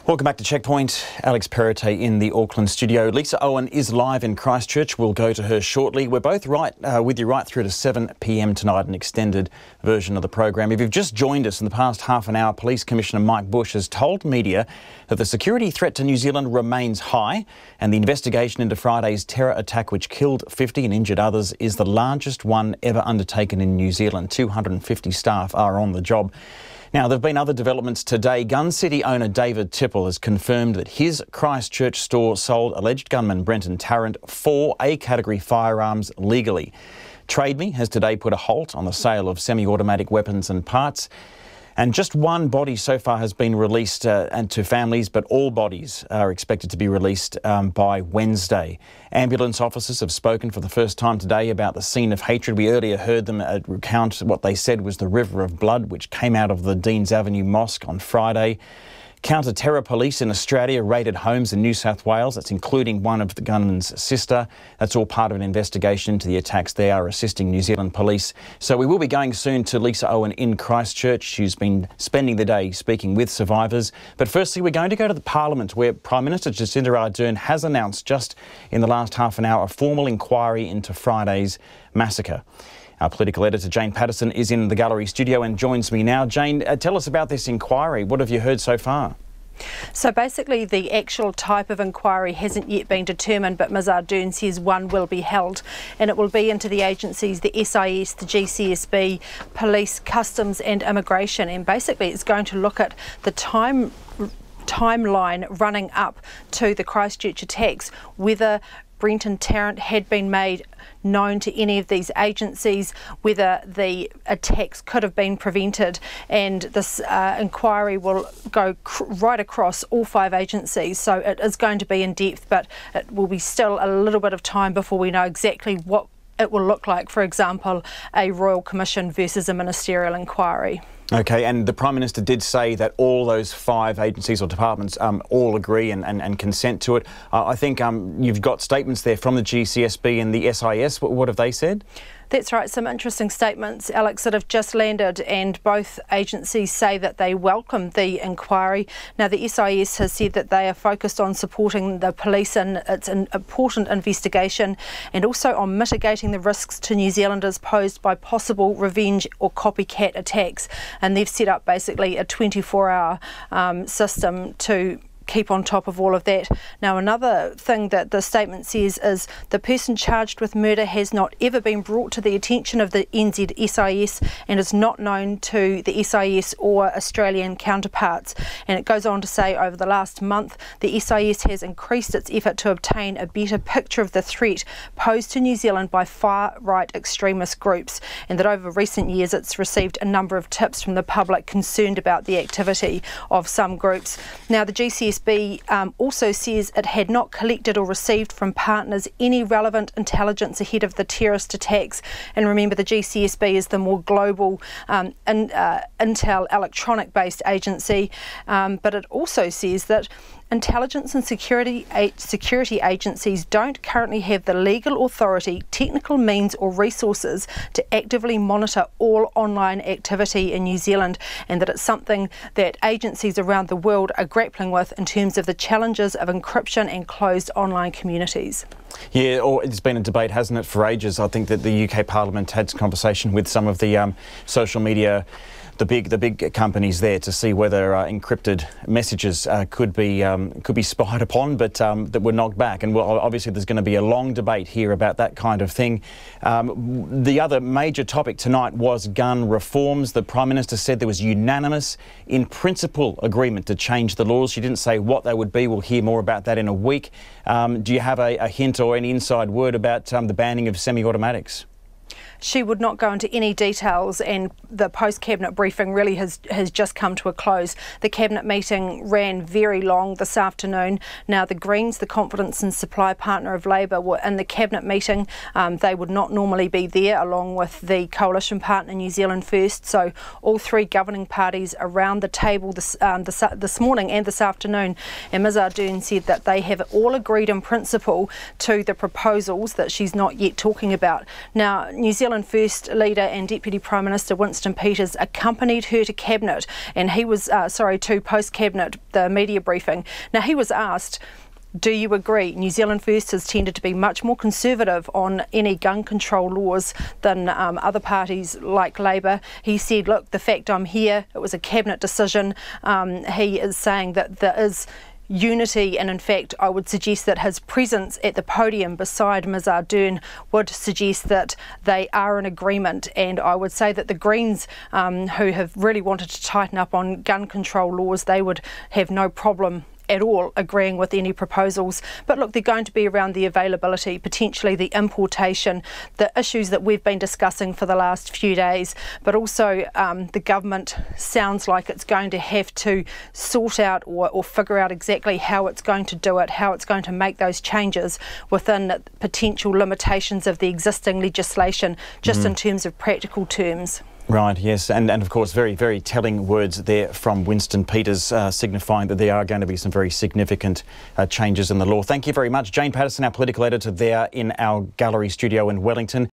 Welcome back to Checkpoint. Alex Perrottet in the Auckland studio. Lisa Owen is live in Christchurch. We'll go to her shortly. We're both with you right through to 7 p.m. tonight, an extended version of the program. If you've just joined us in the past half an hour, Police Commissioner Mike Bush has told media that the security threat to New Zealand remains high and the investigation into Friday's terror attack, which killed 50 and injured others, is the largest one ever undertaken in New Zealand. 250 staff are on the job. Now, there have been other developments today. Gun City owner David Tipple has confirmed that his Christchurch store sold alleged gunman Brenton Tarrant 4 A-category firearms legally. Trade Me has today put a halt on the sale of semi-automatic weapons and parts. And just one body so far has been released and to families, but all bodies are expected to be released by Wednesday. Ambulance officers have spoken for the first time today about the scene of hatred. We earlier heard them recount what they said was the river of blood which came out of the Deans Avenue Mosque on Friday. Counter-terror police in Australia raided homes in New South Wales. That's including one of the gunman's sister. That's all part of an investigation into the attacks. They are assisting New Zealand police. So we will be going soon to Lisa Owen in Christchurch. She's been spending the day speaking with survivors. But firstly, we're going to go to the Parliament, where Prime Minister Jacinda Ardern has announced just in the last half an hour a formal inquiry into Friday's massacre. Our political editor Jane Patterson is in the gallery studio and joins me now. Jane, tell us about this inquiry. What have you heard so far? So basically the actual type of inquiry hasn't yet been determined, but Ms Ardern says one will be held, and it will be into the agencies, the SIS, the GCSB, Police, Customs and Immigration, and basically it's going to look at the timeline running up to the Christchurch attacks, whether Brenton Tarrant had been made known to any of these agencies, whether the attacks could have been prevented, and this inquiry will go right across all 5 agencies. So it is going to be in depth, but it will be still a little bit of time before we know exactly what it will look like. For example, a Royal Commission versus a ministerial inquiry. OK, and the Prime Minister did say that all those 5 agencies or departments all agree and consent to it. I think you've got statements there from the GCSB and the SIS. What have they said? That's right, some interesting statements, Alex, that have just landed, and both agencies say that they welcome the inquiry. Now, the SIS has said that they are focused on supporting the police in its an important investigation, and also on mitigating the risks to New Zealanders posed by possible revenge or copycat attacks. And they've set up basically a 24-hour system to keep on top of all of that. Now, another thing that the statement says is the person charged with murder has not ever been brought to the attention of the NZSIS and is not known to the SIS or Australian counterparts. And it goes on to say over the last month, the SIS has increased its effort to obtain a better picture of the threat posed to New Zealand by far-right extremist groups, and that over recent years it's received a number of tips from the public concerned about the activity of some groups. Now, the GCSB also says it had not collected or received from partners any relevant intelligence ahead of the terrorist attacks. And remember, the GCSB is the more global intel electronic-based agency, but it also says that intelligence and security agencies don't currently have the legal authority, technical means or resources to actively monitor all online activity in New Zealand, and that it's something that agencies around the world are grappling with in terms of the challenges of encryption and closed online communities. Yeah, it's been a debate, hasn't it, for ages. I think that the UK Parliament had some conversation with some of the social media, the big companies there, to see whether encrypted messages could be spied upon, but that were knocked back. And well, obviously there's going to be a long debate here about that kind of thing. The other major topic tonight was gun reforms. The Prime Minister said there was unanimous, in principle, agreement to change the laws. She didn't say what they would be. We'll hear more about that in a week. Do you have a hint or any inside word about the banning of semi-automatics? She would not go into any details, and the post-cabinet briefing really has just come to a close. The cabinet meeting ran very long this afternoon. Now, the Greens, the confidence and supply partner of Labour, were in the cabinet meeting. They would not normally be there, along with the coalition partner New Zealand First. So all 3 governing parties around the table this morning and this afternoon. And Ms Ardern said that they have all agreed in principle to the proposals that she's not yet talking about. Now, New Zealand Zealand First leader and Deputy Prime Minister Winston Peters accompanied her to Cabinet, and he was, to post-Cabinet, the media briefing. Now, he was asked, do you agree? New Zealand First has tended to be much more conservative on any gun control laws than other parties like Labour. He said, look, the fact I'm here, it was a Cabinet decision. He is saying that there is unity, and in fact I would suggest that his presence at the podium beside Ms Ardern would suggest that they are in agreement. And I would say that the Greens, who have really wanted to tighten up on gun control laws, they would have no problem at all agreeing with any proposals. But look, they're going to be around the availability, potentially the importation, the issues that we've been discussing for the last few days, but also the government sounds like it's going to have to sort out or figure out exactly how it's going to do it, how it's going to make those changes within potential limitations of the existing legislation, just in terms of practical terms. Right, yes, and of course very, very telling words there from Winston Peters, signifying that there are going to be some very significant changes in the law. Thank you very much. Jane Patterson, our political editor, there in our gallery studio in Wellington.